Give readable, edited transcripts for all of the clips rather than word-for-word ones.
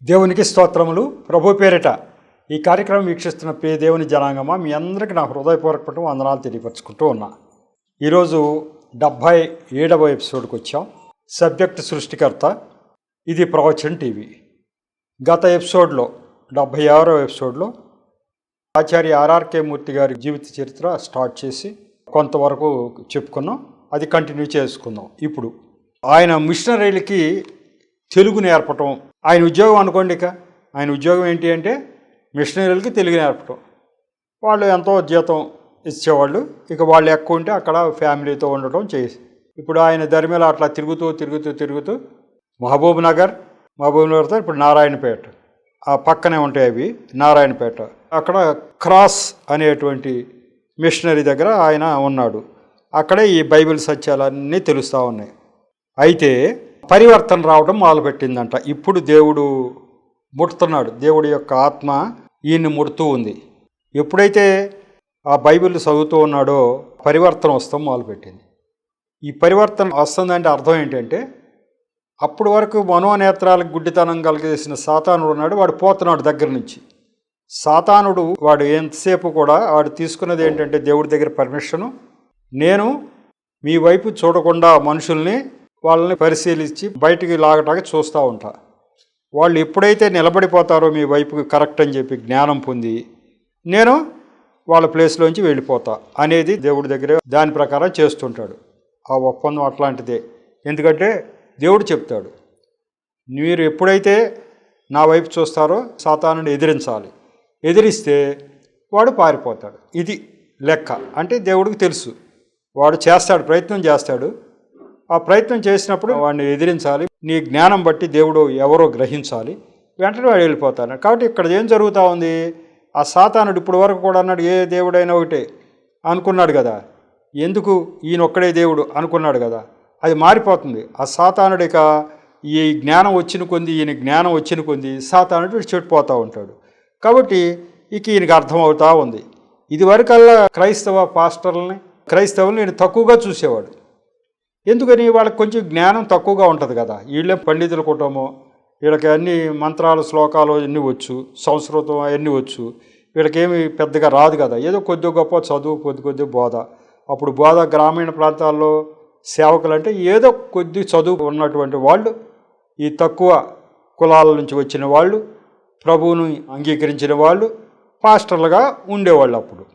దేవునికి స్తోత్రములు. ప్రభు పేరిట ఈ కార్యక్రమం వీక్షిస్తున్న ప్రియ దేవుని జనాంగమా, మీ అందరికీ నా హృదయపూర్వక వందనాలు తెలియపరుచుకుంటూ ఉన్నా. ఈరోజు 77వ ఎపిసోడ్కి వచ్చాం. సబ్జెక్ట్ సృష్టికర్త. ఇది ప్రవచన్ టీవీ. గత ఎపిసోడ్లో 76వ ఎపిసోడ్లో ఆచార్య ఆర్ఆర్కే మూర్తి గారి జీవిత చరిత్ర స్టార్ట్ చేసి కొంతవరకు చెప్పుకున్నాం. అది కంటిన్యూ చేసుకుందాం. ఇప్పుడు ఆయన మిషనరీలకి తెలుగు నేర్పటం ఆయన ఉద్యోగం అనుకోండి. ఇక ఆయన ఉద్యోగం ఏంటి అంటే మిషనరీలకి తెలుగు నేర్పటం. వాళ్ళు ఎంతో జీతం ఇచ్చేవాళ్ళు. ఇక వాళ్ళు ఎక్కువ ఉంటే అక్కడ ఫ్యామిలీతో ఉండటం చేసి ఇప్పుడు ఆయన ధర్మేలా అట్లా తిరుగుతూ మహబూబ్ నగర్తో ఇప్పుడు నారాయణపేట, ఆ పక్కనే ఉంటాయి అవి. నారాయణపేట అక్కడ క్రాస్ అనేటువంటి మిషనరీ దగ్గర ఆయన ఉన్నాడు. అక్కడే ఈ బైబిల్ సత్యాలన్నీ తెలుస్తూ ఉన్నాయి. అయితే పరివర్తన రావడం మొదలుపెట్టిందంట. ఇప్పుడు దేవుడు ముడుతున్నాడు. దేవుడి యొక్క ఆత్మ ఈయన్ని ముడుతూ ఉంది. ఎప్పుడైతే ఆ బైబిల్ చదువుతూ ఉన్నాడో పరివర్తన వస్తాం మొదలుపెట్టింది. ఈ పరివర్తన వస్తుందంటే అర్థం ఏంటంటే, అప్పటి వరకు మనోనేత్రాలకు గుడ్డితనం కలిగేసిన సాతానుడు ఉన్నాడు. వాడు పోతున్నాడు దగ్గర నుంచి. సాతానుడు వాడు ఎంతసేపు కూడా వాడు తీసుకున్నది ఏంటంటే, దేవుడి దగ్గర పర్మిషను, నేను మీ వైపు చూడకుండా మనుషుల్ని వాళ్ళని పరిశీలించి బయటికి లాగటానికి చూస్తూ ఉంటా. వాళ్ళు ఎప్పుడైతే నిలబడిపోతారో మీ వైపుకి కరెక్ట్ అని చెప్పి జ్ఞానం పొంది, నేను వాళ్ళ ప్లేస్లోంచి వెళ్ళిపోతా అనేది దేవుడి దగ్గర దాని ప్రకారం చేస్తుంటాడు. ఆ ఒప్పందం అట్లాంటిదే. ఎందుకంటే దేవుడు చెప్తాడు, మీరు ఎప్పుడైతే నా వైపు చూస్తారో సాతానుని ఎదిరించాలి. ఎదిరిస్తే వాడు పారిపోతాడు. ఇది లెక్క. అంటే దేవుడికి తెలుసు, వాడు చేస్తాడు, ప్రయత్నం చేస్తాడు. ఆ ప్రయత్నం చేసినప్పుడు వాడిని ఎదిరించాలి. నీ జ్ఞానం బట్టి దేవుడు ఎవరో గ్రహించాలి. వెంటనే వాడు వెళ్ళిపోతాడు. కాబట్టి ఇక్కడ ఏం జరుగుతూ ఉంది, ఆ సాతానుడు ఇప్పుడు వరకు కూడా అన్నాడు, ఏ దేవుడైనా ఒకటే అనుకున్నాడు కదా, ఎందుకు ఈయన ఒక్కడే దేవుడు అనుకున్నాడు కదా, అది మారిపోతుంది. ఆ సాతానుడు ఇక ఈ జ్ఞానం వచ్చిన కొంది, ఈయన జ్ఞానం వచ్చిన కొంది సాతానుడు చెడిపోతూ ఉంటాడు. కాబట్టి ఇక ఈయనకి అర్థమవుతూ ఉంది. ఇదివరకల్లా క్రైస్తవుల్ని నేను తక్కువగా చూసేవాడు. ఎందుకని, వాళ్ళకి కొంచెం జ్ఞానం తక్కువగా ఉంటుంది కదా. వీళ్ళే పండితుల కుటుంబం, వీళ్ళకి అన్ని మంత్రాలు శ్లోకాలు అన్నీ వచ్చు, సంస్కృతం అవన్నీ వచ్చు. వీళ్ళకేమి పెద్దగా రాదు కదా. ఏదో కొద్ది గొప్ప చదువు, కొద్ది బోధ. అప్పుడు బోధ గ్రామీణ ప్రాంతాల్లో సేవకులు అంటే ఏదో కొద్ది చదువు ఉన్నటువంటి వాళ్ళు, ఈ తక్కువ కులాల నుంచి వచ్చిన వాళ్ళు, ప్రభువును అంగీకరించిన వాళ్ళు పాస్టర్లుగా ఉండేవాళ్ళు. అప్పుడు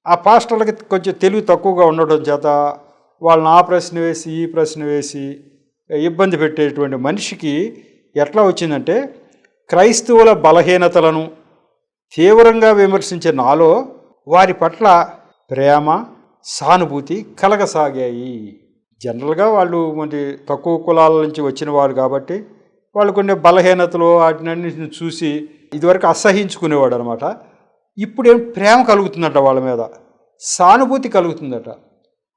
ఆ పాస్టర్లకి కొంచెం తెలివి తక్కువగా ఉండడం చేత వాళ్ళని ఆ ప్రశ్న వేసి ఈ ప్రశ్న వేసి ఇబ్బంది పెట్టేటువంటి మనిషికి ఎట్లా వచ్చిందంటే, క్రైస్తవుల బలహీనతలను తీవ్రంగా విమర్శించే నాలో వారి పట్ల ప్రేమ, సానుభూతి కలగసాగాయి. జనరల్గా వాళ్ళు మరి తక్కువ కులాల నుంచి వచ్చిన వారు కాబట్టి వాళ్ళు కొన్ని బలహీనతలు వాటినన్నింటిని చూసి ఇదివరకు అసహించుకునేవాడు అనమాట. ఇప్పుడేం ప్రేమ కలుగుతుందట, వాళ్ళ మీద సానుభూతి కలుగుతుందట.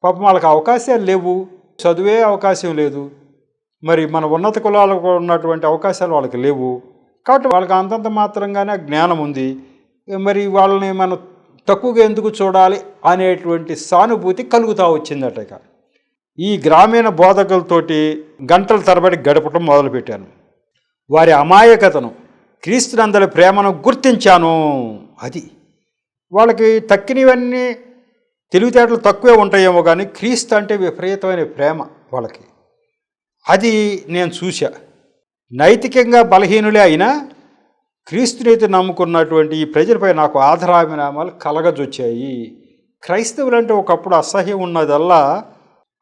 పాపం వాళ్ళకి అవకాశాలు లేవు, చదువే అవకాశం లేదు. మరి మన ఉన్నత కులాలకు ఉన్నటువంటి అవకాశాలు వాళ్ళకి లేవు. కాబట్టి వాళ్ళకి అంతంత మాత్రంగానే జ్ఞానం ఉంది. మరి వాళ్ళని మనం తక్కువగా ఎందుకు చూడాలి అనేటువంటి సానుభూతి కలుగుతూ వచ్చిందట. ఇక ఈ గ్రామీణ బోధకులతోటి గంటల తరబడి గడపటం మొదలుపెట్టాను. వారి అమాయకతను, క్రీస్తునందలి ప్రేమను గుర్తించాను. అది వాళ్ళకి తక్కినవన్నీ తెలివితేటలు తక్కువే ఉంటాయేమో కానీ క్రీస్తు అంటే విపరీతమైన ప్రేమ వాళ్ళకి. అది నేను చూశా. నైతికంగా బలహీనులే అయినా క్రీస్తునైతే నమ్ముకున్నటువంటి ఈ ప్రజలపై నాకు ఆదరాభినామాలు కలగజొచ్చాయి. క్రైస్తవులంటే ఒకప్పుడు అసహ్యం ఉన్నదల్లా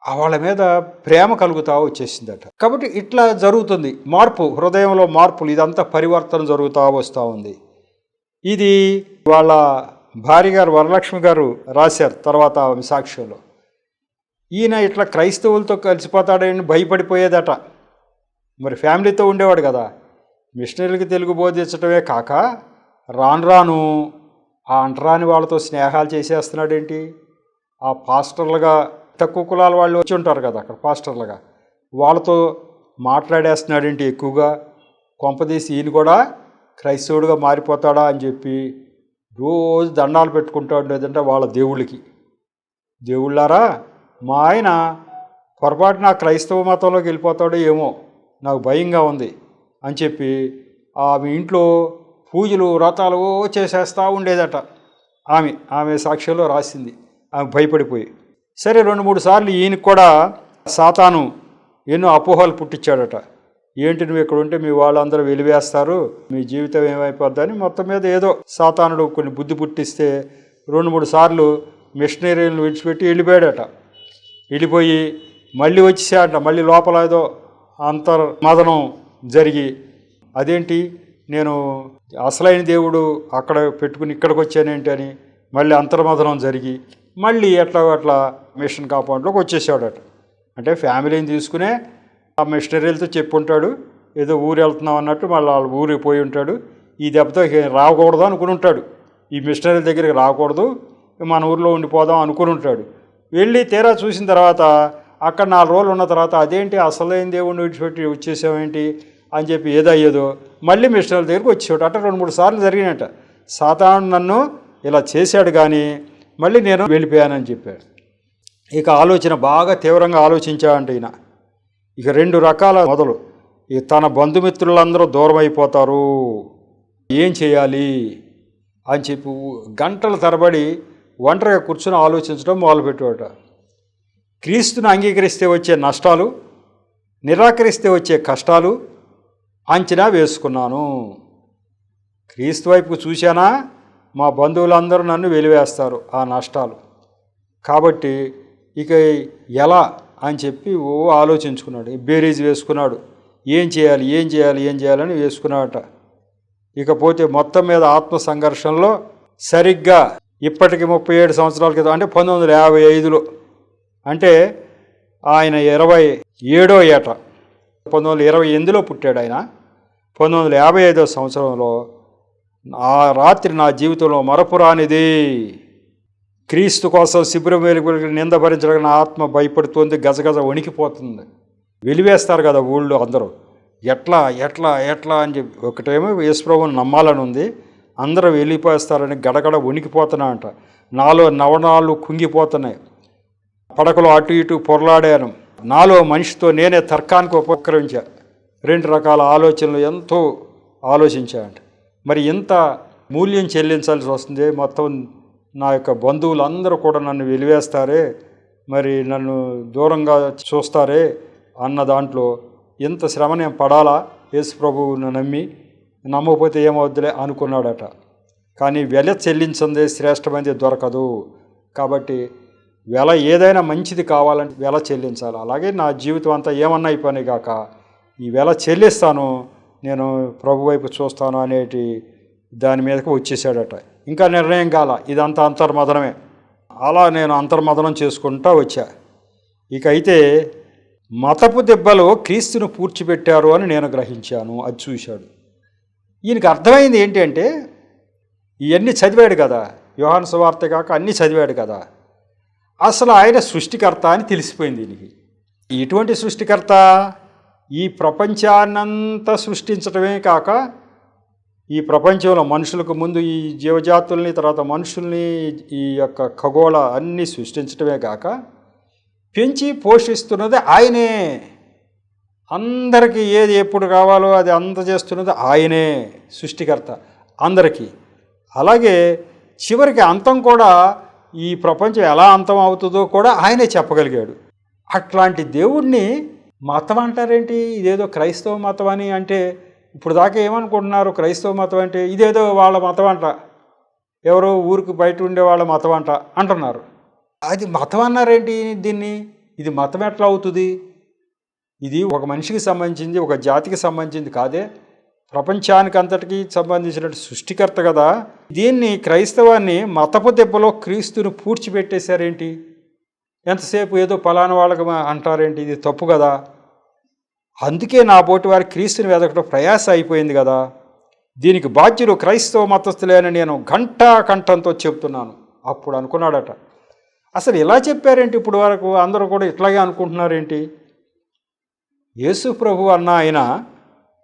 వాళ్ళ మీద ప్రేమ కలుగుతూ వచ్చేసిందట. కాబట్టి ఇట్లా జరుగుతుంది మార్పు, హృదయంలో మార్పులు, ఇదంతా పరివర్తన జరుగుతూ వస్తూ ఉంది. ఇది వాళ్ళ భార్య గారు వరలక్ష్మి గారు రాశారు తర్వాత సాక్ష్యంలో. ఈయన ఇట్లా క్రైస్తవులతో కలిసిపోతాడని భయపడిపోయేదట. మరి ఫ్యామిలీతో ఉండేవాడు కదా. మిషనరీలకి తెలుగు బోధించడమే కాక రాను ఆ అంటరాని వాళ్ళతో స్నేహాలు చేసేస్తున్నాడేంటి. ఆ పాస్టర్లుగా తక్కువ కులాల వాళ్ళు వచ్చి ఉంటారు కదా అక్కడ పాస్టర్లుగా, వాళ్ళతో మాట్లాడేస్తున్నాడేంటి ఎక్కువగా. కొంపదీసి ఈయన కూడా క్రైస్తవుడిగా మారిపోతాడా అని చెప్పి రోజు దండాలు పెట్టుకుంటాడు. లేదంటే వాళ్ళ దేవుళ్ళారా, మా ఆయన పొరపాటున క్రైస్తవ మతంలోకి వెళ్ళిపోతాడో ఏమో, నాకు భయంగా ఉంది అని చెప్పి ఆమె ఇంట్లో పూజలు వ్రతాలు చేసేస్తూ ఉండేదట. ఆమె సాక్ష్యంలో రాసింది. ఆమె భయపడిపోయి. సరే 2-3 సార్లు ఈయనకు కూడా సాతాను ఎన్నో అపోహలు పుట్టించాడట. ఏంటి నువ్వు ఇక్కడ ఉంటే మీ వాళ్ళందరూ వెలివేస్తారు, మీ జీవితం ఏమైపోద్దని మొత్తం మీద ఏదో సాతానుడు కొన్ని బుద్ధి పుట్టిస్తే 2-3 సార్లు మిషనరీలను విడిచిపెట్టి వెళ్ళిపోయాడట. వెళ్ళిపోయి మళ్ళీ వచ్చేసాడట. మళ్ళీ లోపల ఏదో అంతర్మదనం జరిగి, అదేంటి నేను అసలైన దేవుడు అక్కడ పెట్టుకుని ఇక్కడికి వచ్చానేంటి అని మళ్ళీ అంతర్మదనం జరిగి మళ్ళీ అట్లా మిషన్ కాంపౌండ్లోకి వచ్చేసాడట. అంటే ఫ్యామిలీని తీసుకునే ఆ మిషనరీలతో చెప్పుంటాడు, ఏదో ఊరు వెళ్తున్నాం అన్నట్టు మళ్ళీ వాళ్ళ ఊరికి పోయి ఉంటాడు. ఈ దెబ్బతో రాకూడదు అనుకుని ఉంటాడు. ఈ మిషనరీల దగ్గరికి రాకూడదు, మన ఊరిలో ఉండిపోదాం అనుకుని ఉంటాడు. వెళ్ళి తీరా చూసిన తర్వాత అక్కడ 4 రోజులు ఉన్న తర్వాత అదేంటి అసలైన దేవుడిని విడిచిపెట్టి వచ్చేసామేంటి అని చెప్పి ఏదో మళ్ళీ మిషనరీల దగ్గరికి వచ్చేవాడు. అట్లా 2-3 సార్లు జరిగినట్ట. సాతాను నన్ను ఇలా చేశాడు కానీ మళ్ళీ నేను వెళ్ళిపోయానని చెప్పాడు. ఇక ఆలోచన బాగా తీవ్రంగా ఆలోచించాడంటే ఈయన. ఇక 2 రకాల మొదలు. ఇక తన బంధుమిత్రులందరూ దూరం అయిపోతారు, ఏం చేయాలి అని చెప్పి గంటల తరబడి ఒంటరిగా కూర్చొని ఆలోచించడం మొదలుపెట్టాడట. క్రీస్తుని అంగీకరిస్తే వచ్చే నష్టాలు, నిరాకరిస్తే వచ్చే కష్టాలు అంచనా వేసుకున్నాను. క్రీస్తు వైపుకు చూశానా మా బంధువులందరూ నన్ను వెలివేస్తారు ఆ నష్టాలు, కాబట్టి ఇక ఎలా అని చెప్పి ఆలోచించుకున్నాడు. బేరీజ్ వేసుకున్నాడు. ఏం చేయాలని వేసుకున్నాడట. ఇకపోతే మొత్తం మీద ఆత్మ సంఘర్షణలో సరిగ్గా ఇప్పటికి 37 సంవత్సరాల క్రితం, అంటే 1955లో, అంటే ఆయన 27వ ఏట, 1928లో పుట్టాడు ఆయన. 1955వ సంవత్సరంలో ఆ రాత్రి నా జీవితంలో మరపురానిది. క్రీస్తు కోసం శిబిరం వెలుగులకి నింద భరించడానికి నా ఆత్మ భయపడుతుంది, గజగజ వణికిపోతుంది. వెలివేస్తారు కదా ఊళ్ళో అందరూ, ఎట్లా అని చెప్పి. ఒకటేమో యేసుప్రభువుని నమ్మాలని ఉంది, అందరూ వెళ్ళిపోస్తారని గడగడ వణికిపోతున్నా అంట. నాలో నవనాలు కుంగిపోతున్నాయి, పడకలో అటు ఇటు పొరలాడాను. నాలో మనిషితో నేనే తర్కానికి ఉపక్రమించా. 2 రకాల ఆలోచనలు ఎంతో ఆలోచించాయంట. మరి ఇంత మూల్యం చెల్లించాల్సి వస్తుంది, మొత్తం నా యొక్క బంధువులందరూ కూడా నన్ను వెలివేస్తారే, మరి నన్ను దూరంగా చూస్తారే అన్న దాంట్లో ఇంత శ్రమ నేను పడాలా యేసు ప్రభువును నమ్మకపోతే ఏమవుద్దులే అనుకున్నాడట. కానీ వెల చెల్లించిందే శ్రేష్టమైనది దొరకదు, కాబట్టి వెల ఏదైనా మంచిది కావాలంటే వెల చెల్లించాలి. అలాగే నా జీవితం అంతా ఏమన్నా అయిపోయి కాక ఈ వెల చెల్లిస్తాను, నేను ప్రభు వైపు చూస్తాను అనేటి దాని మీదకి వచ్చేసాడట. ఇంకా నిర్ణయం కాల, ఇదంతా అంతర్మదనమే. అలా నేను అంతర్మదనం చేసుకుంటూ వచ్చా. ఇక అయితే మతపు దెబ్బలు క్రీస్తును పూడ్చిపెట్టారు అని నేను గ్రహించాను. అది చూశాడు. ఈయనకి అర్థమైంది ఏంటి అంటే, ఇవన్నీ చదివాడు కదా, యోహాను సువార్త కాక అన్నీ చదివాడు కదా, అసలు ఆయన సృష్టికర్త అని తెలిసిపోయింది ఈయనకి. ఎటువంటి సృష్టికర్త? ఈ ప్రపంచాన్నంతా సృష్టించడమే కాక, ఈ ప్రపంచంలో మనుషులకు ముందు ఈ జీవజాతుల్ని, తర్వాత మనుషుల్ని, ఈ యొక్క ఖగోళ అన్నీ సృష్టించడమే కాక పెంచి పోషిస్తున్నది ఆయనే. అందరికీ ఏది ఎప్పుడు కావాలో అది అందజేస్తున్నది ఆయనే, సృష్టికర్త అందరికీ. అలాగే చివరికి అంతం కూడా, ఈ ప్రపంచం ఎలా అంతం అవుతుందో కూడా ఆయనే చెప్పగలిగాడు. అట్లాంటి దేవుడిని మతం అంటారేంటి? ఇదేదో క్రైస్తవ మతం అని. అంటే ఇప్పుడు దాకా ఏమనుకుంటున్నారు, క్రైస్తవ మతం అంటే ఇదేదో వాళ్ళ మతం అంట, ఎవరో ఊరికి బయట ఉండే వాళ్ళ మతం అంట అంటున్నారు. అది మతం అన్నారేంటి దీన్ని? ఇది మతం ఎట్లా అవుతుంది? ఇది ఒక మనిషికి సంబంధించింది, ఒక జాతికి సంబంధించింది కాదే, ప్రపంచానికి అంతటికి సంబంధించిన సృష్టికర్త కదా. దీన్ని, క్రైస్తవాన్ని మతపు దెబ్బలో క్రీస్తును పూడ్చిపెట్టేశారేంటి? ఎంతసేపు ఏదో పలానా వాళ్ళకి అంటారేంటి? ఇది తప్పు కదా. అందుకే నా బోటి వారి క్రీస్తుని వెదకడం ప్రయాస అయిపోయింది కదా. దీనికి బాధ్యులు క్రైస్తవ మతస్థులేని నేను కంఠంతో చెప్తున్నాను. అప్పుడు అనుకున్నాడట, అసలు ఇలా చెప్పారేంటి? ఇప్పుడు వరకు అందరూ కూడా ఇట్లాగే అనుకుంటున్నారేంటి? యేసు ప్రభు అన్న ఆయన,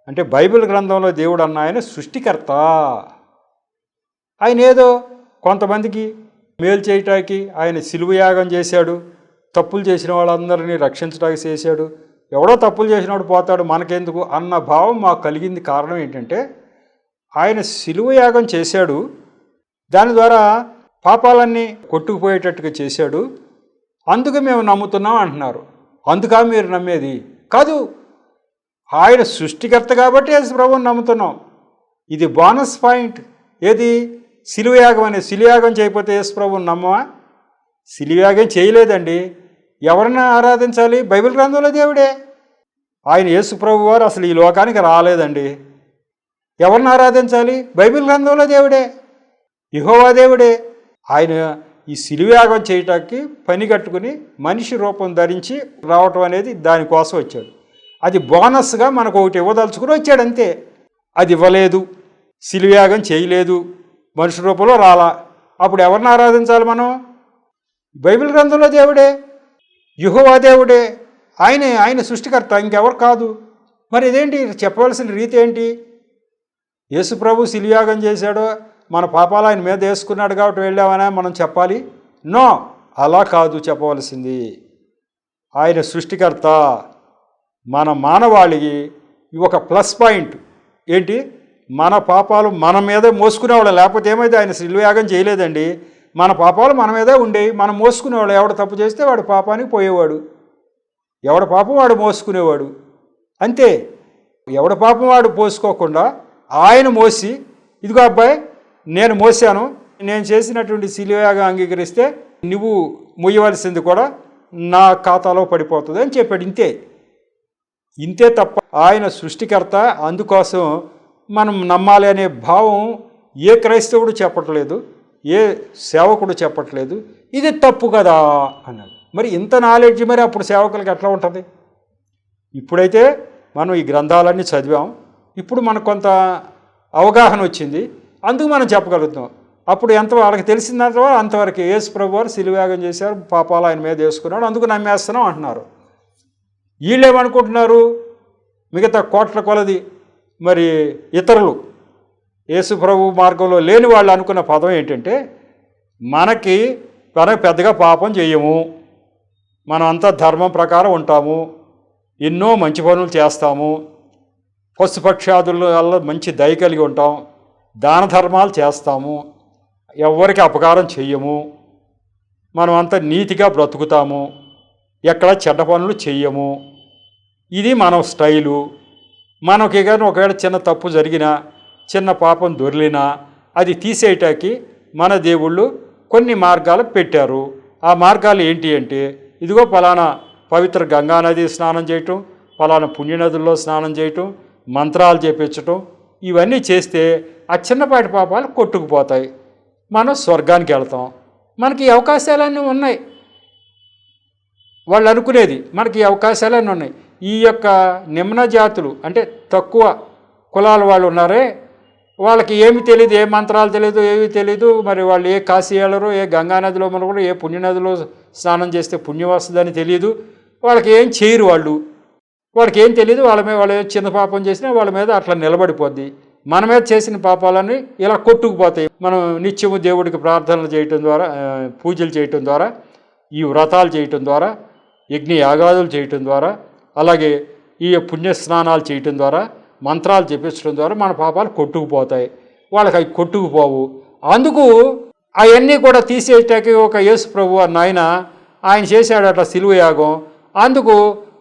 అంటే బైబిల్ గ్రంథంలో దేవుడు అన్న ఆయన సృష్టికర్త. ఆయన ఏదో కొంతమందికి మేలు చేయటానికి ఆయన శిలువ యాగం చేశాడు, తప్పులు చేసిన వాళ్ళందరినీ రక్షించడానికి చేశాడు. ఎవడో తప్పులు చేసినవాడు పోతాడు, మనకెందుకు అన్న భావం మాకు కలిగింది. కారణం ఏంటంటే ఆయన శిలువ యాగం చేశాడు, దాని ద్వారా పాపాలన్నీ కొట్టుకుపోయేటట్టుగా చేశాడు, అందుకు మేము నమ్ముతున్నాం అంటున్నారు. అందుకా మీరు నమ్మేది? కాదు, ఆయన సృష్టికర్త కాబట్టి యేసు ప్రభువుని నమ్ముతున్నాం. ఇది బోనస్ పాయింట్. ఏది? శిలువయాగం అనేది. శిలువయాగం చేయకపోతే యేసు ప్రభువుని నమ్మవా? శిలువయాగం చేయలేదండి. ఎవరిని ఆరాధించాలి? బైబిల్ గ్రంథంలో దేవుడే. ఆయన యేసు ప్రభు వారు అసలు ఈ లోకానికి రాలేదండి. ఎవరిని ఆరాధించాలి? బైబిల్ గ్రంథంలో దేవుడే, యెహోవా దేవుడే. ఆయన ఈ శిలువయాగం చేయటానికి పని కట్టుకుని మనిషి రూపం ధరించి రావటం అనేది దానికోసం వచ్చాడు. అది బోనస్గా మనకు ఒకటి ఇవ్వదలుచుకుని వచ్చాడు అంతే. అది ఇవ్వలేదు, శిలువయాగం చేయలేదు, మనిషి రూపంలో రాలా. అప్పుడు ఎవరిని ఆరాధించాలి మనం? బైబిల్ గ్రంథంలో దేవుడే, యెహోవా దేవుడే. ఆయన సృష్టికర్త, ఇంకెవరు కాదు. మరి ఇదేంటి చెప్పవలసిన రీతి ఏంటి? యేసు ప్రభు శిలువయాగం చేశాడో మన పాపాలు ఆయన మీద వేసుకున్నాడు కాబట్టి వెళ్ళామనే మనం చెప్పాలి? నో, అలా కాదు చెప్పవలసింది. ఆయన సృష్టికర్త. మన మానవాళికి ఒక ప్లస్ పాయింట్ ఏంటి? మన పాపాలు మన మీదే మోసుకునేవాళ్ళు. లేకపోతే ఏమైతే ఆయన శిలువయాగం చేయలేదండి. మన పాపాలు మన మీదే ఉండేవి, మనం మోసుకునేవాడు. ఎవడు తప్పు చేస్తే వాడు పాపానికి పోయేవాడు, ఎవడ పాపం వాడు మోసుకునేవాడు అంతే. ఎవడ పాపం వాడు పోసుకోకుండా ఆయన మోసి, ఇదిగో అబ్బాయి నేను మోసాను, నేను చేసినటువంటి శిలువయాగం అంగీకరిస్తే నువ్వు మొయ్యవలసింది కూడా నా ఖాతాలో పడిపోతుంది అని చెప్పాడు. ఇంతే తప్ప ఆయన సృష్టికర్త, అందుకోసం మనం నమ్మాలి అనే భావం ఏ క్రైస్తవుడు చెప్పట్లేదు, ఏ సేవకుడు చెప్పట్లేదు. ఇది తప్పు కదా అన్నాడు. మరి ఇంత నాలెడ్జ్ మరి అప్పుడు సేవకులకి ఎట్లా ఉంటుంది? ఇప్పుడైతే మనం ఈ గ్రంథాలన్నీ చదివాం, ఇప్పుడు మనకు కొంత అవగాహన వచ్చింది, అందుకు మనం చెప్పగలుగుతాం. అప్పుడు వాళ్ళకి తెలిసిందంత అంతవరకు యేసు ప్రభు వారు శిలువయాగం చేశారు, పాపాలు ఆయన మీద వేసుకున్నాడు, అందుకు నమ్మేస్తున్నాం అంటున్నారు. వీళ్ళేమనుకుంటున్నారు? మిగతా కోట్ల కొలది మరి ఇతరులు యేసు ప్రభు మార్గంలో లేని వాళ్ళు అనుకున్న పదం ఏంటంటే, మనం పెద్దగా పాపం చేయము, మనం అంతా ధర్మం ప్రకారం ఉంటాము, ఎన్నో మంచి పనులు చేస్తాము, పశుపక్షాదుల వల్ల మంచి దయ కలిగి ఉంటాం, దాన ధర్మాలు చేస్తాము, ఎవరికి అపకారం చెయ్యము, మనం అంతా నీతిగా బ్రతుకుతాము, ఎక్కడ చెడ్డ పనులు చెయ్యము, ఇది మన స్టైలు. మనకి కానీ ఒకవేళ చిన్న తప్పు జరిగినా, చిన్న పాపం దొరిలినా అది తీసేయటానికి మన దేవుళ్ళు కొన్ని మార్గాలు పెట్టారు. ఆ మార్గాలు ఏంటి అంటే, ఇదిగో పలానా పవిత్ర గంగానది స్నానం చేయటం, పలానా పుణ్యనదుల్లో స్నానం చేయటం, మంత్రాలు చేపించటం, ఇవన్నీ చేస్తే ఆ చిన్నపాటి పాపాలు కొట్టుకుపోతాయి, మనం స్వర్గానికి వెళ్తాం. మనకి ఈ అవకాశాలన్నీ ఉన్నాయి. వాళ్ళు అనుకునేది మనకి ఈ అవకాశాలన్నీ ఉన్నాయి. ఈ యొక్క నిమ్న జాతులు అంటే తక్కువ కులాల వాళ్ళు ఉన్నారే, వాళ్ళకి ఏమి తెలియదు, ఏ మంత్రాలు తెలియదు, ఏవి తెలియదు. మరి వాళ్ళు ఏ కాశీ వెళ్ళరు, ఏ గంగానదిలో మనకు ఏ పుణ్యనదిలో స్నానం చేస్తే పుణ్యం వస్తుందని తెలియదు. వాళ్ళకి ఏం చేయరు, వాళ్ళకి ఏం తెలియదు. వాళ్ళు చిన్న పాపం చేసినా వాళ్ళ మీద అట్లా నిలబడిపోద్ది. మన మీద చేసిన పాపాలన్నీ ఇలా కొట్టుకుపోతాయి. మనం నిత్యము దేవుడికి ప్రార్థనలు చేయటం ద్వారా, పూజలు చేయటం ద్వారా, ఈ వ్రతాలు చేయటం ద్వారా, యజ్ఞ యాగాదులు చేయటం ద్వారా, అలాగే ఈ పుణ్యస్నానాలు చేయటం ద్వారా, మంత్రాలు చెప్పించడం ద్వారా మన పాపాలు కొట్టుకుపోతాయి. వాళ్ళకి అవి కొట్టుకుపోవు. అందుకు అవన్నీ కూడా తీసేయటానికి ఒక యేసు ప్రభు అన్న ఆయన చేశాడు అట్లా శిలువయాగం. అందుకు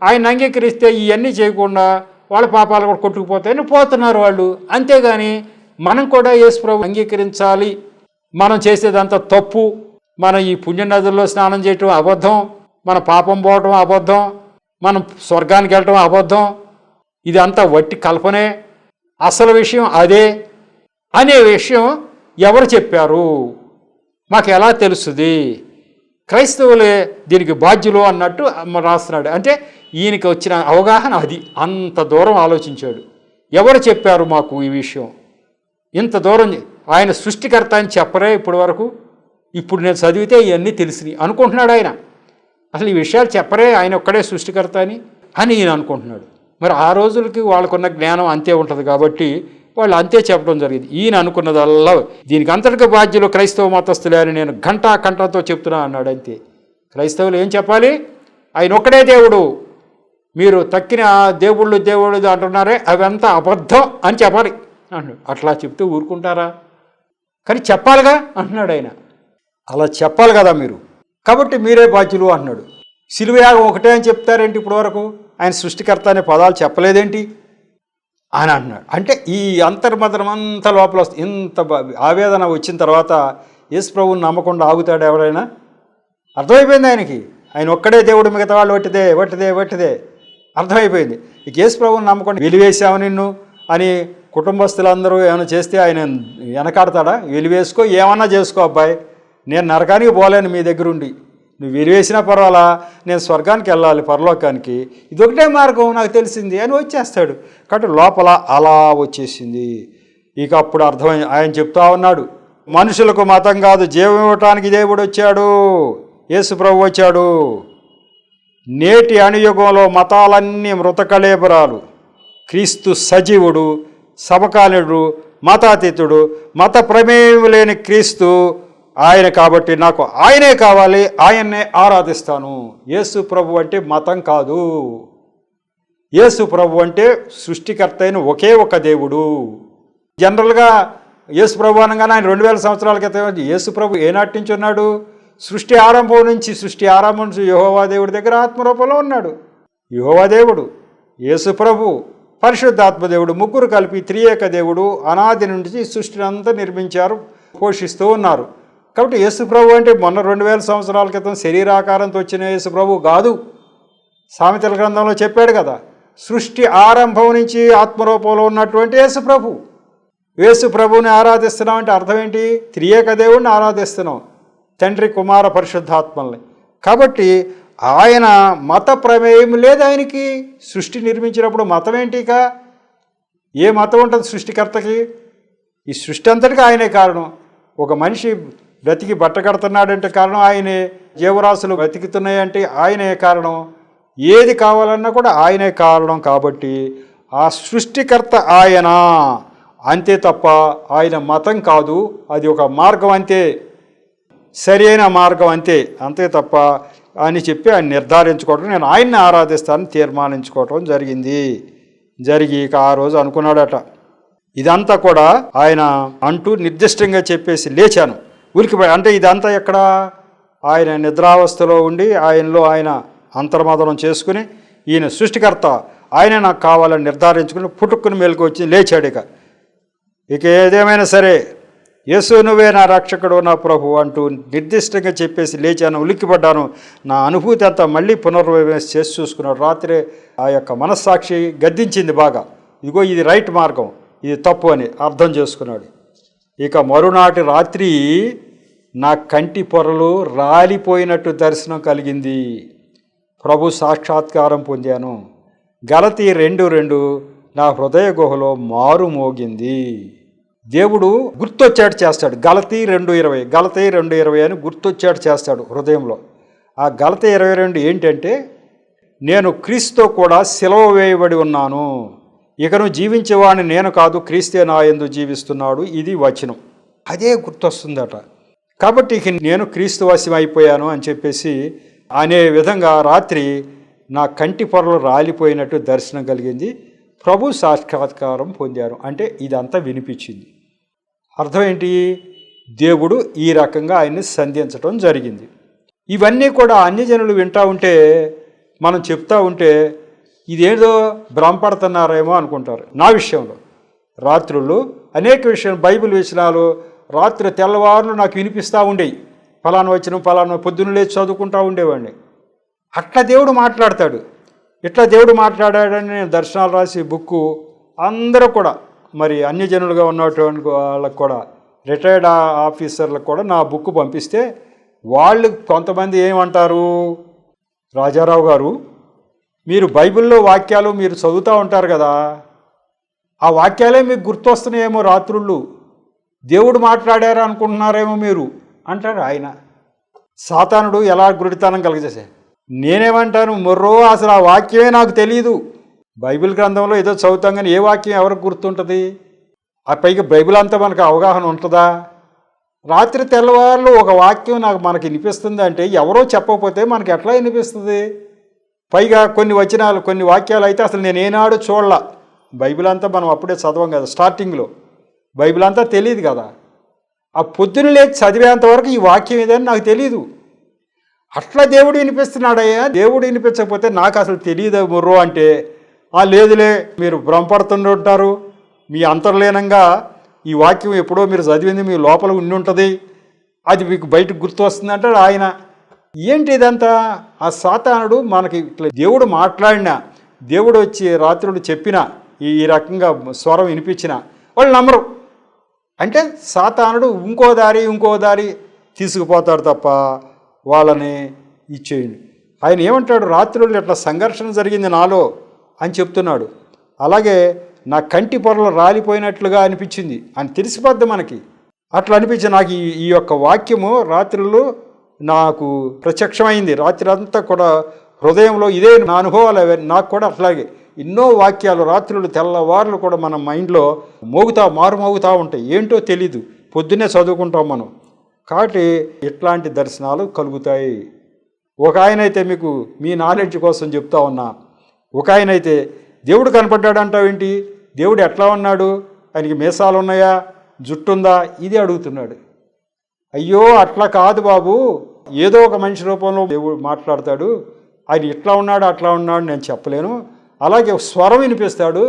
ఆయన అంగీకరిస్తే ఇవన్నీ చేయకుండా వాళ్ళ పాపాలు కూడా కొట్టుకుపోతాయని పోతున్నారు వాళ్ళు. అంతేగాని మనం కూడా యేసు ప్రభు అంగీకరించాలి, మనం చేసేదంతా తప్పు, మనం ఈ పుణ్యనదుల్లో స్నానం చేయటం అబద్ధం, మన పాపం పోవటం అబద్ధం, మనం స్వర్గానికి వెళ్ళటం అబద్ధం, ఇది అంతా వట్టి కల్పనే, అసలు విషయం అదే అనే విషయం ఎవరు చెప్పారు? మాకు ఎలా తెలుస్తుంది? క్రైస్తవులే దీనికి బాధ్యులు అన్నట్టు రాస్తున్నాడు. అంటే ఈయనకి వచ్చిన అవగాహన అది. అంత దూరం ఆలోచించాడు. ఎవరు చెప్పారు మాకు ఈ విషయం? ఇంత దూరం ఆయన సృష్టికర్త అని చెప్పరే ఇప్పటి వరకు. ఇప్పుడు నేను చదివితే ఇవన్నీ తెలిసినాయి అనుకుంటున్నాడు ఆయన. అసలు ఈ విషయాలు చెప్పరే, ఆయన ఒక్కడే సృష్టికర్త అని ఈయన అనుకుంటున్నాడు. మరి ఆ రోజులకి వాళ్ళకున్న జ్ఞానం అంతే ఉంటుంది కాబట్టి వాళ్ళు అంతే చెప్పడం జరిగింది. ఈయన అనుకున్నదల్లా దీనికి అంతటికి బాధ్యులు క్రైస్తవ మతస్థులే అని నేను కంటతో చెప్తున్నా అన్నాడు. అంతే. క్రైస్తవులు ఏం చెప్పాలి? ఆయన ఒక్కడే దేవుడు, మీరు తక్కిన దేవుళ్ళు అంటున్నారే అవంతా అబద్ధం అని చెప్పాలి. అన్నాడు. అట్లా చెప్తే ఊరుకుంటారా? కానీ చెప్పాలిగా అంటున్నాడు ఆయన. అలా చెప్పాలి కదా మీరు, కాబట్టి మీరే బాధ్యులు అంటున్నాడు. శిలువయాగం ఒకటే అని చెప్తారేంటి ఇప్పుడు వరకు? ఆయన సృష్టికర్త అనే పదాలు చెప్పలేదేంటి అని అంటున్నాడు. అంటే ఈ అంతర్మదనం అంతా లోపల వస్తుంది. ఇంత ఆవేదన వచ్చిన తర్వాత యేసు ప్రభువుని నమ్మకుండా ఆగుతాడు ఎవరైనా? అర్థమైపోయింది ఆయనకి, ఆయన ఒక్కడే దేవుడు, మిగతా వాళ్ళు వట్టిదే వట్టిదే వట్టిదే అర్థమైపోయింది. ఇక యేసు ప్రభువుని నమ్మకుండా వెలివేసావు నిన్ను అని కుటుంబస్తులందరూ ఏమైనా చేస్తే ఆయన వెనకాడతాడా? వెలివేసుకో, ఏమన్నా చేసుకో అబ్బాయి, నేను నరకానికి పోలేను మీ దగ్గరుండి, నువ్వు వెలివేసినా పర్వాలా, నేను స్వర్గానికి వెళ్ళాలి, పరలోకానికి, ఇదొకటే మార్గం నాకు తెలిసింది అని వచ్చేస్తాడు. కాబట్టి లోపల అలా వచ్చేసింది. ఇక అప్పుడు అర్థమై ఆయన చెప్తా ఉన్నాడు, మనుషులకు మతం కాదు, జీవం ఇవ్వటానికి దేవుడు వచ్చాడు, యేసు ప్రభు వచ్చాడు. నేటి అనుయుగంలో మతాలన్నీ మృతకళేబరాలు, క్రీస్తు సజీవుడు, సమకాలీనుడు, మతాతీతుడు, మత ప్రమేయం లేని క్రీస్తు ఆయన. కాబట్టి నాకు ఆయనే కావాలి, ఆయన్నే ఆరాధిస్తాను. యేసు ప్రభు అంటే మతం కాదు, యేసు ప్రభు అంటే సృష్టికర్త అయిన ఒకే ఒక దేవుడు. జనరల్గా యేసు ప్రభు అనగానే ఆయన 2000 సంవత్సరాల క్రితం యేసు ప్రభు ఏనాటి నుంచి ఉన్నాడు? సృష్టి ఆరంభం నుంచి యెహోవా దేవుడి దగ్గర ఆత్మరూపంలో ఉన్నాడు. యెహోవా దేవుడు, యేసు ప్రభు, పరిశుద్ధాత్మదేవుడు, ముగ్గురు కలిపి త్రియేక దేవుడు అనాది నుంచి సృష్టిని అంతా నిర్మించారు, పోషిస్తూ ఉన్నారు. కాబట్టి యేసు ప్రభు అంటే మొన్న 2000 సంవత్సరాల క్రితం శరీరాకారంతో వచ్చిన యేసు ప్రభు కాదు. సామెతల గ్రంథంలో చెప్పాడు కదా, సృష్టి ఆరంభం నుంచి ఆత్మరూపంలో ఉన్నటువంటి యేసు ప్రభు. యేసు ప్రభువుని ఆరాధిస్తున్నాం అంటే అర్థం ఏంటి? త్రియేక దేవుడిని ఆరాధిస్తున్నాం, తండ్రి, కుమార, పరిశుద్ధాత్మల్ని. కాబట్టి ఆయన మత ప్రమేయం లేదు ఆయనకి. సృష్టి నిర్మించినప్పుడు మతం ఏంటిక? ఏ మతం ఉంటుంది సృష్టికర్తకి? ఈ సృష్టి అంతటికి ఆయనే కారణం. ఒక మనిషి బ్రతికి బట్ట కడుతున్నాడంటే కారణం ఆయనే, జీవరాశులు బ్రతికుతున్నాయంటే ఆయనే కారణం, ఏది కావాలన్నా కూడా ఆయనే కారణం. కాబట్టి ఆ సృష్టికర్త ఆయన అంతే తప్ప ఆయన మతం కాదు, అది ఒక మార్గం అంతే, సరి అయిన మార్గం అంతే తప్ప అని చెప్పి ఆయన నిర్ధారించుకోవటం, నేను ఆయన్ని ఆరాధిస్తానని తీర్మానించుకోవటం జరిగి ఇక ఆ రోజు అనుకున్నాడట. ఇదంతా కూడా ఆయన అంటూ నిర్దిష్టంగా చెప్పేసి లేచాను, ఉలికిపోయి. అంటే ఇదంతా ఎక్కడ? ఆయన నిద్రావస్థలో ఉండి ఆయనలో ఆయన అంతర్మదనం చేసుకుని, ఈయన సృష్టికర్త, ఆయనే నాకు కావాలని నిర్ధారించుకుని పుట్టుకుని మేలుకు వచ్చి లేచాడు. ఇక ఏదేమైనా సరే యేసు నువ్వే నా రక్షకుడు, నా ప్రభు అంటూ నిర్దిష్టంగా చెప్పేసి లేచాను, ఉలిక్కిపడ్డాను. నా అనుభూతి అంతా మళ్ళీ పునర్విమర్శ చేసి చూసుకున్నాడు. రాత్రి ఆ యొక్క మనస్సాక్షి గద్దించింది బాగా, ఇదిగో ఇది రైట్ మార్గం, ఇది తప్పు అని అర్థం చేసుకున్నాడు. ఇక మరునాటి రాత్రి నా కంటి పొరలు రాలిపోయినట్టు దర్శనం కలిగింది, ప్రభు సాక్షాత్కారం పొందాను. గలతీ 2:2 నా హృదయ గుహలో మారు మోగింది. దేవుడు గుర్తొచ్చాడు చేస్తాడు. గలతీ 2:20 అని గుర్తొచ్చాడు చేస్తాడు హృదయంలో. ఆ గలతీ 22 ఏంటంటే, నేను క్రీస్తుతో కూడా సిలువ వేయబడి ఉన్నాను, ఇకను జీవించేవాడిని నేను కాదు, క్రీస్తే నా యందు జీవిస్తున్నాడు. ఇది వచనం, అదే గుర్తొస్తుందట. కాబట్టి ఇక నేను క్రీస్తు వశం అయిపోయాను అని చెప్పేసి అనే విధంగా రాత్రి నా కంటి పొరలు రాలిపోయినట్టు దర్శనం కలిగింది, ప్రభు సాక్షాత్కారం పొందారు. అంటే ఇదంతా వినిపించింది. అర్థం ఏంటి? దేవుడు ఈ రకంగా ఆయన్ని సంధించడం జరిగింది. ఇవన్నీ కూడా అన్యజనులు వింటూ ఉంటే, మనం చెప్తా ఉంటే ఇదేదో భ్రమపడుతున్నారేమో అనుకుంటారు. నా విషయంలో రాత్రులు అనేక విషయాలు, బైబిల్ విషయాలు రాత్రి తెల్లవారులు నాకు వినిపిస్తూ ఉండేవి. ఫలానా వచ్చిన ఫలానా పొద్దున్న లేచి చదువుకుంటూ ఉండేవాడిని. అట్లా దేవుడు మాట్లాడతాడు. ఇట్లా దేవుడు మాట్లాడాడని నేను దర్శనాలు రాసి బుక్కు అందరూ కూడా, మరి అన్యజనులుగా ఉన్నటువంటి వాళ్ళకు కూడా, రిటైర్డ్ ఆఫీసర్లకు కూడా నా బుక్ పంపిస్తే వాళ్ళు కొంతమంది ఏమంటారు, రాజారావు గారు మీరు బైబిల్లో వాక్యాలు మీరు చదువుతూ ఉంటారు కదా, ఆ వాక్యాలే మీకు గుర్తొస్తున్నాయేమో రాత్రుళ్ళు, దేవుడు మాట్లాడారు అనుకుంటున్నారేమో మీరు అంటాడు ఆయన. సాతానుడు ఎలా గురితనం కలిగజేసే. నేనేమంటాను, మొర్రో అసలు ఆ వాక్యమే నాకు తెలియదు. బైబిల్ గ్రంథంలో ఏదో చదువుతాం కానీ ఏ వాక్యం ఎవరికి గుర్తుంటుంది? ఆ పైగా బైబిల్ అంతా మనకు అవగాహన ఉంటుందా? రాత్రి తెల్లవారులు ఒక వాక్యం మనకి వినిపిస్తుంది అంటే ఎవరో చెప్పకపోతే మనకి ఎట్లా వినిపిస్తుంది? పైగా కొన్ని వచనాలు, కొన్ని వాక్యాలు అయితే అసలు నేను ఏనాడు చూడలా, బైబిల్ అంతా మనం అప్పుడే చదవం కదా, స్టార్టింగ్లో బైబిల్ అంతా తెలియదు కదా. ఆ పొద్దున లేచి చదివేంతవరకు ఈ వాక్యం ఏదని నాకు తెలియదు. అట్లా దేవుడు వినిపిస్తున్నాడయ్యా. దేవుడు వినిపించకపోతే నాకు అసలు తెలియదు ముర్రో అంటే, లేదులే మీరు భ్రమపడుతుంటారు, మీ అంతర్లీనంగా ఈ వాక్యం ఎప్పుడో మీరు చదివింది మీ లోపల ఉండి ఉంటుంది, అది మీకు బయటకు గుర్తు వస్తుంది అంటాడు ఆయన. ఏంటి ఇదంతా? ఆ సాతానుడు మనకి ఇట్లా దేవుడు మాట్లాడినా, దేవుడు వచ్చి రాత్రులు చెప్పినా, ఈ రకంగా స్వరం వినిపించిన వాళ్ళు నమ్మరు. అంటే సాతానుడు ఇంకో దారి తీసుకుపోతాడు తప్ప వాళ్ళని ఇచ్చేయండి. ఆయన ఏమంటాడు? రాత్రులు ఇట్లా సంఘర్షణ జరిగింది నాలో అని చెప్తున్నాడు. అలాగే నా కంటి పొరలు రాలిపోయినట్లుగా అనిపించింది అని తెలిసిపోద్ది మనకి. అట్లా అనిపించింది నాకు ఈ యొక్క వాక్యము రాత్రులు నాకు ప్రత్యక్షమైంది. రాత్రి అంతా కూడా హృదయంలో ఇదే నా అనుభవాలు. నాకు కూడా అట్లాగే ఎన్నో వాక్యాలు రాత్రులు తెల్లవారులు కూడా మన మైండ్లో మారుమోగుతూ ఉంటాయి. ఏంటో తెలీదు, పొద్దున్నే చదువుకుంటాం మనం. కాబట్టి ఇట్లాంటి దర్శనాలు కలుగుతాయి. ఒక ఆయన అయితే మీకు మీ నాలెడ్జ్ కోసం చెప్తా ఉన్నా, ఒక ఆయన అయితే దేవుడు కనపడ్డాడు అంటావేంటి, దేవుడు ఎట్లా ఉన్నాడు, ఆయనకి మీసాలు ఉన్నాయా, జుట్టు ఉందా, ఇది అడుగుతున్నాడు. అయ్యో అట్లా కాదు బాబు, ఏదో ఒక మనిషి రూపంలో దేవుడు మాట్లాడతాడు, ఆయన ఇట్లా ఉన్నాడు అట్లా ఉన్నాడు నేను చెప్పలేను. అలాగే స్వరం వినిపిస్తాడు,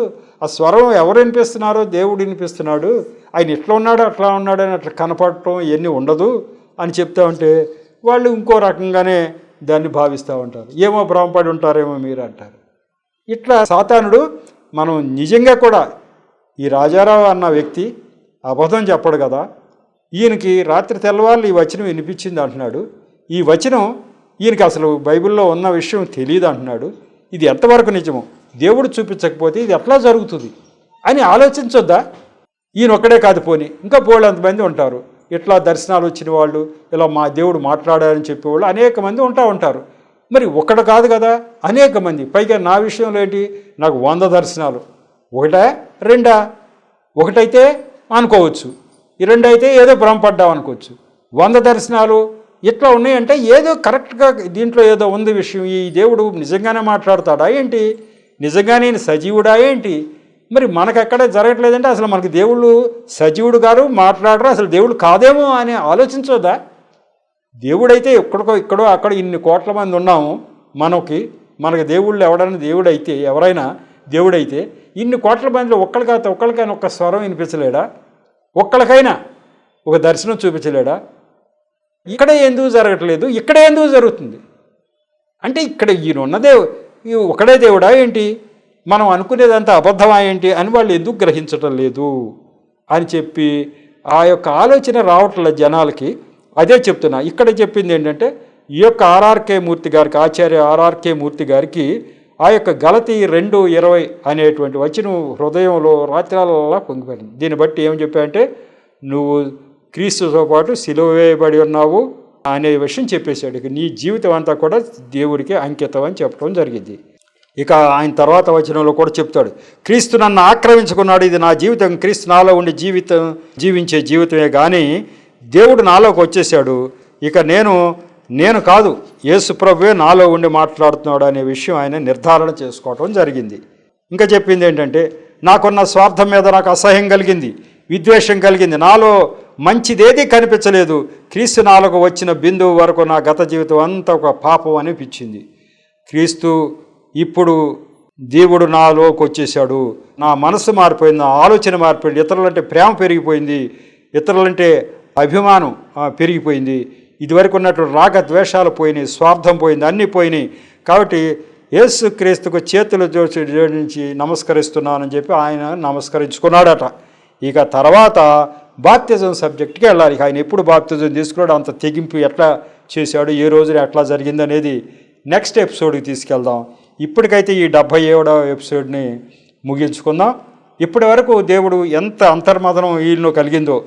ఆ స్వరం ఎవరు వినిపిస్తున్నారో దేవుడు వినిపిస్తున్నాడు, ఆయన ఇట్లా ఉన్నాడు అట్లా ఉన్నాడు అని అట్లా కనపడటం ఇవన్నీ ఉండదు అని చెప్తా ఉంటే వాళ్ళు ఇంకో రకంగానే దాన్ని భావిస్తూ ఉంటారు. ఏమో భ్రమపడి ఉంటారేమో మీరు అంటారు. ఇట్లా సాతానుడు మనం నిజంగా కూడా ఈ రాజారావు అన్న వ్యక్తి అబద్ధం చెప్పడు కదా. ఈయనకి రాత్రి తెల్లవాళ్ళు ఈ వచనం వినిపించింది అంటున్నాడు. ఈ వచనం ఈయనకి అసలు బైబిల్లో ఉన్న విషయం తెలియదు అంటున్నాడు. ఇది ఎంతవరకు నిజమో దేవుడు చూపించకపోతే ఇది ఎట్లా జరుగుతుంది అని ఆలోచించొద్దా? ఈయన ఒక్కడే కాదు, పోని ఇంకా బోళ్ళంతమంది ఉంటారు ఇట్లా దర్శనాలు వచ్చిన వాళ్ళు, ఇలా మా దేవుడు మాట్లాడారని చెప్పేవాళ్ళు అనేక మంది ఉంటారు. మరి ఒక్కడు కాదు కదా, అనేక మంది. పైగా నా విషయంలో ఏంటి, నాకు 100 దర్శనాలు, ఒకటా రెండా, ఒకటైతే అనుకోవచ్చు, ఈ రెండైతే ఏదో భ్రమపడ్డాం అనుకోవచ్చు. 100 దర్శనాలు ఇట్లా ఉన్నాయంటే ఏదో కరెక్ట్గా దీంట్లో ఏదో ఉంది విషయం. ఈ దేవుడు నిజంగానే మాట్లాడతాడా ఏంటి, నిజంగానే సజీవుడా ఏంటి? మరి మనకెక్కడ జరగట్లేదంటే అసలు మనకి దేవుళ్ళు సజీవుడు గారు మాట్లాడరు, అసలు దేవుడు కాదేమో అని ఆలోచించొద్దా? దేవుడైతే ఇక్కడో అక్కడ ఇన్ని కోట్ల మంది ఉన్నాము, మనకి దేవుళ్ళు ఎవరైనా దేవుడైతే ఇన్ని కోట్ల మందిలో ఒక్కరికైనా ఒక్క స్వరం వినిపించలేడా? ఒక్కరికైనా ఒక దర్శనం చూపించలేడా? ఇక్కడే ఎందుకు జరగట్లేదు, ఇక్కడే ఎందుకు జరుగుతుంది అంటే ఇక్కడ ఈ ఒకడే దేవుడా ఏంటి, మనం అనుకునేదంతా అబద్ధమా ఏంటి అని వాళ్ళు ఎందుకు గ్రహించటం లేదు అని చెప్పి ఆ యొక్క ఆలోచన రావట్లేదు జనాలకి. అదే చెప్తున్నా. ఇక్కడ చెప్పింది ఏంటంటే ఈ యొక్క ఆర్ఆర్కే మూర్తి గారికి, ఆచార్య ఆర్ఆర్కే మూర్తి గారికి ఆ యొక్క గలతీ 2:20 అనేటువంటి వచనం హృదయంలో రాత్రాలలా పొంగిపోయింది. దీన్ని బట్టి ఏం చెప్పాయంటే నువ్వు క్రీస్తుతో పాటు సిలువ వేయబడి ఉన్నావు అనే విషయం చెప్పేశాడు. ఇక నీ జీవితం అంతా కూడా దేవుడికి అంకితం అని చెప్పడం జరిగింది. ఇక ఆయన తర్వాత వచనంలో కూడా చెప్తాడు, క్రీస్తు నన్ను ఆక్రమించుకున్నాడు, ఇది నా జీవితం, క్రీస్తు నాలో ఉండి జీవించే జీవితమే కానీ దేవుడు నాలోకి వచ్చేసాడు, ఇక నేను కాదు యేసు ప్రభువే నాలో ఉండి మాట్లాడుతున్నాడు అనే విషయం ఆయన నిర్ధారణ చేసుకోవటం జరిగింది. ఇంకా చెప్పింది ఏంటంటే నాకున్న స్వార్థం మీద నాకు అసహ్యం కలిగింది, విద్వేషం కలిగింది, నాలో మంచిదేది కనిపించలేదు, క్రీస్తు నాలోకి వచ్చిన బిందువు వరకు నా గత జీవితం అంతా ఒక పాపం అనిపించింది. క్రీస్తు ఇప్పుడు దేవుడు నాలోకి వచ్చేసాడు, నా మనసు మారిపోయింది, నా ఆలోచన మారిపోయింది, ఇతరులంటే ప్రేమ పెరిగిపోయింది, ఇతరులంటే అభిమానం పెరిగిపోయింది, ఇదివరకు ఉన్నటువంటి రాగ ద్వేషాలు పోయినాయి, స్వార్థం పోయింది, అన్నీ పోయినాయి. కాబట్టి యేసు క్రీస్తుకు చేతులు జోడించి నమస్కరిస్తున్నానని చెప్పి ఆయన నమస్కరించుకున్నాడట. ఇక తర్వాత బాప్తిజం సబ్జెక్ట్కి వెళ్ళాలి. ఆయన ఎప్పుడు బాప్తిజం తీసుకున్నాడు, అంత తెగింపు ఎట్లా చేశాడు, ఏ రోజున ఎట్లా జరిగింది అనేది నెక్స్ట్ ఎపిసోడ్కి తీసుకెళ్దాం. ఇప్పటికైతే ఈ 77వ ఎపిసోడ్ని ముగించుకుందాం. ఇప్పటి వరకు దేవుడు ఎంత అంతర్మదనం వీళ్ళలో కలిగిందో,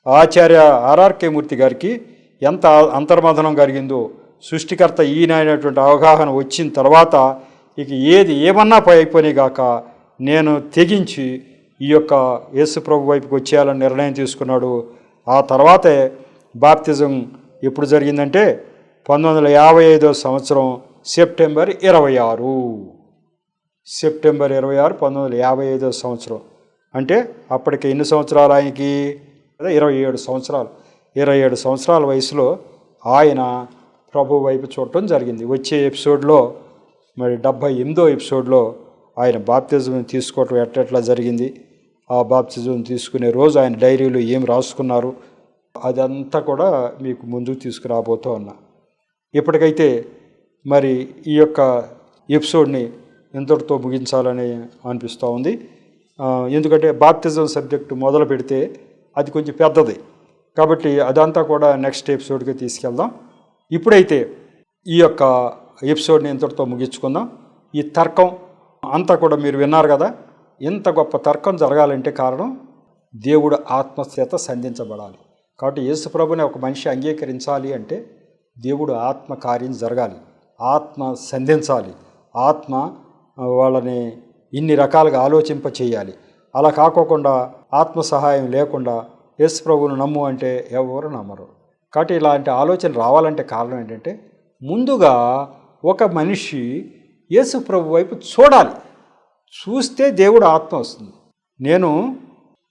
ఆచార్య ఆర్ఆర్కే మూర్తి గారికి ఎంత అంతర్మదనం కలిగిందో, సృష్టికర్త ఈయనైనటువంటి అవగాహన వచ్చిన తర్వాత ఇక ఏమన్నా అయిపోయినాయి గాక నేను తెగించి ఈ యొక్క యేసు ప్రభు వైపుకి వచ్చేయాలని నిర్ణయం తీసుకున్నాడు. ఆ తర్వాతే బాప్తిజం ఎప్పుడు జరిగిందంటే 1955 సంవత్సరం సెప్టెంబర్ 26. సెప్టెంబర్ 26, 1955 సంవత్సరం. అంటే అప్పటికి ఎన్ని సంవత్సరాలు ఆయనకి? 27 సంవత్సరాలు. 27 సంవత్సరాల వయసులో ఆయన ప్రభు వైపు చూడటం జరిగింది. వచ్చే ఎపిసోడ్లో మరి 78వ ఎపిసోడ్లో ఆయన బాప్తిజం తీసుకోవటం ఎట్లా జరిగింది, ఆ బాప్తిజం తీసుకునే రోజు ఆయన డైరీలో ఏం రాసుకున్నారు, అదంతా కూడా మీకు ముందుకు తీసుకురాబోతూ ఉన్నా. ఇప్పటికైతే మరి ఈ యొక్క ఎపిసోడ్ని ఇంతటితో ముగించాలని అనిపిస్తూ ఉంది. ఎందుకంటే బాప్తిజం సబ్జెక్టు మొదలు పెడితే అది కొంచెం పెద్దది కాబట్టి అదంతా కూడా నెక్స్ట్ ఎపిసోడ్కి తీసుకెళ్దాం. ఇప్పుడైతే ఈ యొక్క ఎపిసోడ్ని ఇంతటితో ముగించుకుందాం. ఈ తర్కం అంతా కూడా మీరు విన్నారు కదా. ఇంత గొప్ప తర్కం జరగాలంటే కారణం దేవుడు ఆత్మచేత సంధించబడాలి. కాబట్టి యేసు ప్రభుని ఒక మనిషి అంగీకరించాలి అంటే దేవుడు ఆత్మ కార్యం జరగాలి, ఆత్మ సంధించాలి, ఆత్మ వాళ్ళని ఇన్ని రకాలుగా ఆలోచింప చేయాలి. అలా కాకోకుండా ఆత్మ సహాయం లేకుండా యేసు ప్రభువును నమ్ము అంటే ఎవరు నమ్మరు. కాబట్టి ఇలాంటి ఆలోచన రావాలంటే కారణం ఏంటంటే ముందుగా ఒక మనిషి యేసు ప్రభు వైపు చూడాలి. చూస్తే దేవుడు ఆత్మ వస్తుంది. నేను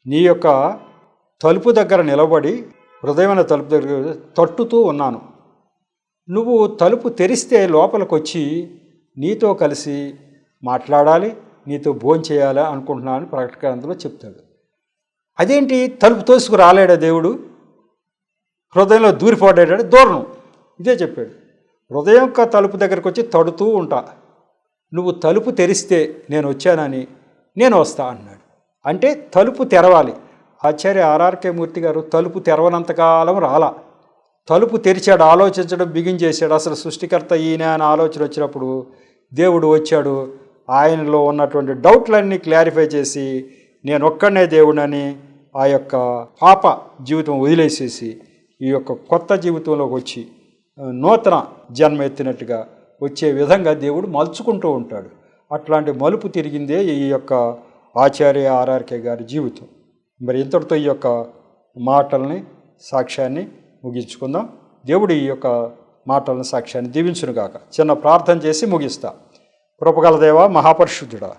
నీ యొక్క తలుపు దగ్గర నిలబడి, హృదయమైన తలుపు దగ్గర తట్టుతూ ఉన్నాను. నువ్వు తలుపు తెరిస్తే లోపలికి వచ్చి నీతో కలిసి మాట్లాడాలి, నీతో భోంచేయాలి అనుకుంటున్నాను ప్రకటన గ్రంథంలో చెప్తాడు. అదేంటి తలుపు తోసుకు రాలేడా దేవుడు? హృదయంలో దూరిపోడాడు, దూరం. ఇదే చెప్పాడు. హృదయం యొక్క తలుపు దగ్గరకు వచ్చి తడుతూ ఉంటా, నువ్వు తలుపు తెరిస్తే నేను వచ్చానని నేను వస్తా అన్నాడు. అంటే తలుపు తెరవాలి. ఆచార్య ఆర్ఆర్కే మూర్తి గారు తలుపు తెరవనంతకాలం రాలా, తలుపు తెరిచాడు, ఆలోచించడం బిగించేశాడు. అసలు సృష్టికర్త ఈయన అని ఆలోచన వచ్చినప్పుడు దేవుడు వచ్చాడు, ఆయనలో ఉన్నటువంటి డౌట్లన్నీ క్లారిఫై చేసి నేను ఒక్కడనే దేవుడని ఆ యొక్క పాప జీవితం వదిలేసేసి ఈ యొక్క కొత్త జీవితంలోకి వచ్చి నూతన జన్మ ఎత్తినట్టుగా వచ్చే విధంగా దేవుడు మలుచుకుంటూ ఉంటాడు. అట్లాంటి మలుపు తిరిగిందే ఈ యొక్క ఆచార్య ఆర్ఆర్కే గారి జీవితం. మరి ఇంతటితో ఈ యొక్క మాటల్ని సాక్ష్యాన్ని ముగించుకుందాం. దేవుడు ఈ యొక్క మాటలను సాక్ష్యాన్ని దీవించునుగాక. చిన్న ప్రార్థన చేసి ముగిస్తా. కృపగల దేవా, మహాపరిశుద్ధుడా,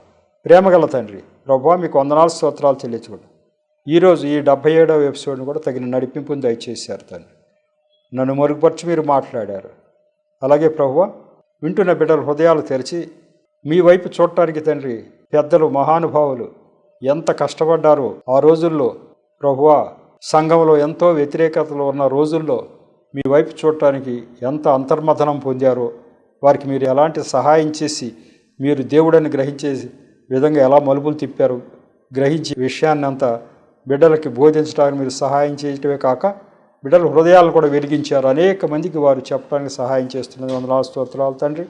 ప్రేమగల తండ్రి, ప్రభువా మీకు వందనాలు స్తోత్రాలు చెల్లించుకోండి. ఈరోజు ఈ 77వ ఎపిసోడ్ని కూడా తగిన నడిపింపుని దయచేశారు తండ్రి. నన్ను మరుగుపరిచి మీరు మాట్లాడారు. అలాగే ప్రభువా, వింటున్న బిడ్డల హృదయాలు తెరిచి మీ వైపు చూడటానికి తండ్రి, పెద్దలు మహానుభావులు ఎంత కష్టపడ్డారో ఆ రోజుల్లో ప్రభువా, సంఘంలో ఎంతో వ్యతిరేకతలు ఉన్న రోజుల్లో మీ వైపు చూడటానికి ఎంత అంతర్మథనం పొందారో, వారికి మీరు ఎలాంటి సహాయం చేసి మీరు దేవుడని గ్రహించే విధంగా ఎలా మలుపులు తిప్పారు, గ్రహించి విషయాన్ని అంతా బిడ్డలకి బోధించడానికి మీరు సహాయం చేయటమే కాక బిడ్డల హృదయాలను కూడా వెలిగించారు. అనేక మందికి వారు చెప్పడానికి సహాయం చేస్తున్నది. వందనాలు స్తోత్రాలు తండ్రి.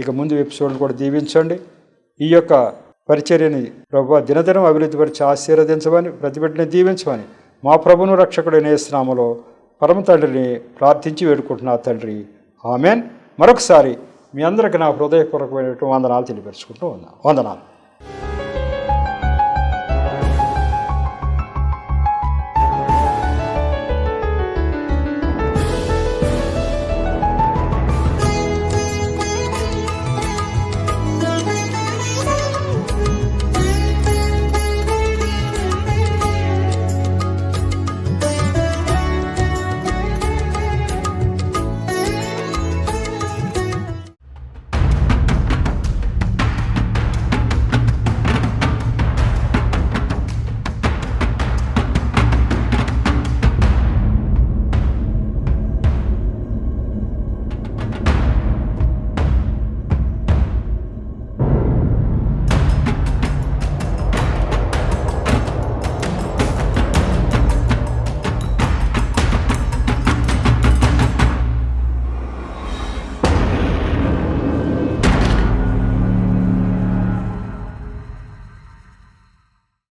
ఇక ముందు ఎపిసోడ్లు కూడా దీవించండి. ఈ యొక్క పరిచర్యని ప్రభువా దినదినం అభివృద్ధిపరిచి ఆశీర్వదించమని, ప్రతి బిడ్డని దీవించమని మా ప్రభువును రక్షకుడైన యేసు నామములో పరమ తండ్రిని ప్రార్థించి వేడుకుంటున్నా తండ్రి. ఆమెన్. మరొకసారి మీ అందరికీ నా హృదయపూర్వకమైనటువంటి వందనాలు తెలియపరుచుకుంటూ ఉన్నా. వందనాలు.